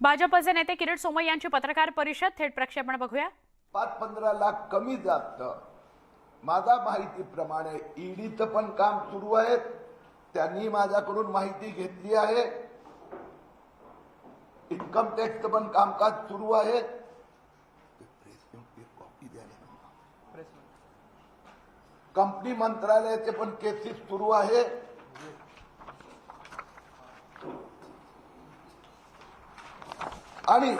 भाजपचे नेते किरीट सोमय्या यांची पत्रकार परिषद थेट प्रक्षेपण बघूया। 5-15 लाख कमी जात माझा माहितीप्रमाणे ईडीचं पण काम सुरू आहे। त्यांनी माझ्याकडून माहिती घेतली आहे। इन्कम टॅक्सचं पण कामकाज सुरू आहे। कंपनी मंत्रालयाचे पण केसेस सुरू आहे। आणि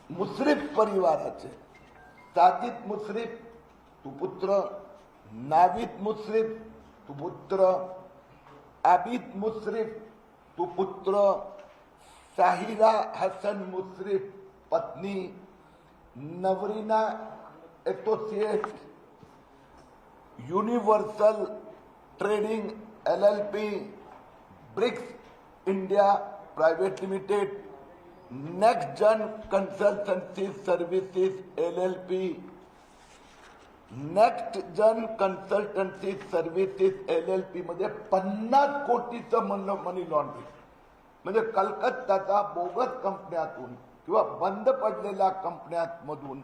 मुश्रीफ परिवाराचे साजिद मुश्रीफ सुपुत्र, नाविद मुश्रीफ सुपुत्र, आबिद मुश्रीफ सुपुत्र, साहिरा हसन मुश्रीफ पत्नी, Navrina associate, universal trading LLP, Brics India private limited, next gen consultancy services LLP, next gen consultancy services LLP मध्ये 50 कोटीचं मनी लॉन्ड्रिंग, म्हणजे कलकत्त्याचा बोगस कंपन्यातून किंवा बंद पडलेल्या कंपन्यांमधून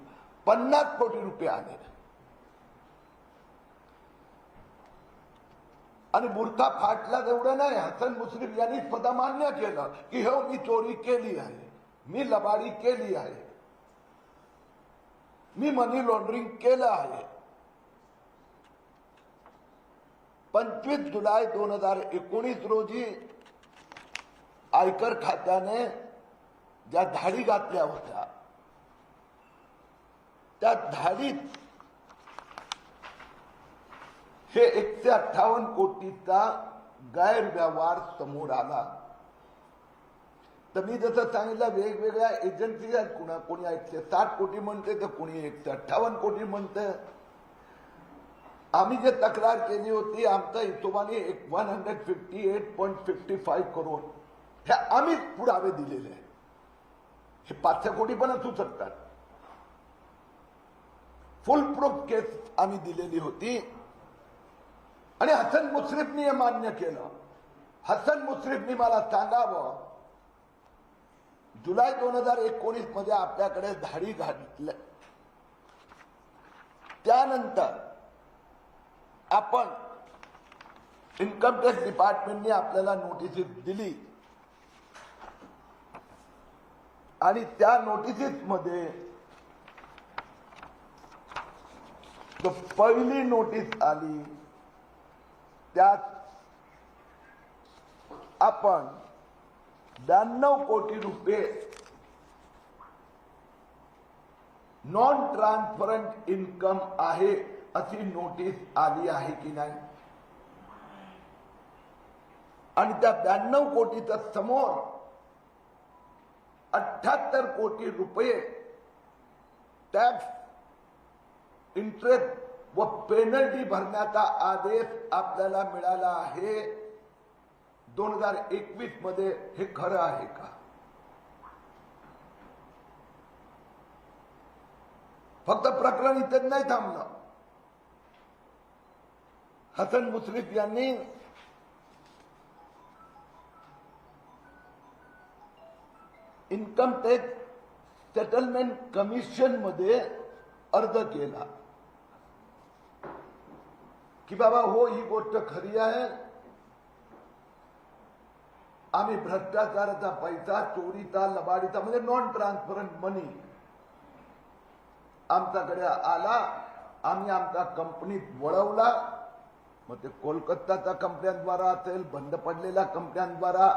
50 कोटी रुपये आले। आणि बुरखा फाटला एवढं नाही, हसन मुश्रीफ यांनी स्वतः मान्य केलं की हो मी चोरी केली आहे, मी लबाडी केली आहे, मी मनी लॉन्ड्रिंग केलं आहे। 25 जुलै 2019 रोजी आयकर खात्याने ज्या धाडी घातल्या होत्या त्या धाडीत हे 158 कोटीचा गैरव्यवहार समोर आला। तर मी जसं सांगितलं वेगवेगळ्या एजन्सी आहेत, कोणी 160 कोटी म्हणते तर कोणी 158 कोटी म्हणते। आम्ही जे तक्रार केली होती आमच्या हिशोबाने 158.55 करोड हे आम्ही पुरावे दिलेले आहे। हे 500 कोटी पण असू शकतात। फुल प्रूफ केस आम्ही दिलेली होती आणि हसन मुश्रीफनी हे मान्य केलं। हसन मुश्रीफनी मला सांगावं जुलै 2019 मध्ये आपल्याकडे धाडी घातल्या, त्यानंतर आपण इन्कम टॅक्स डिपार्टमेंटने आपल्याला नोटीस दिली आणि त्या नोटीस मध्ये जो पहिली नोटीस आली त्यात आपण 92 कोटी रुपये नॉन ट्रान्सपरंट इन्कम आहे अशी नोटीस आली आहे की नाही। आणि त्या 92 कोटीच्या समोर 78 कोटी रुपये टॅक्स इंटरेस्ट व पेनल्टी भरण्याचा आदेश आपल्याला मिळाला आहे 2021 मध्ये। हे खरं आहे का? फक्त प्रकरण इथेच नाही थांबलं। हसन मुश्रीफ यांनी इन्कम टॅक्स सेटलमेंट कमिशन मध्ये अर्ज केला की बाबा हो ही गोष्ट खरी आहे, आम्ही भ्रष्टाचाराचा पैसा, चोरीचा, लबाडीचा म्हणजे नॉन ट्रान्सपरंट मनी आमच्याकडे आला, आम्ही आमच्या कंपनीत वळवला। मग ते कोलकाताच्या कंपन्यांद्वारा असेल, बंद पडलेल्या कंपन्यांद्वारा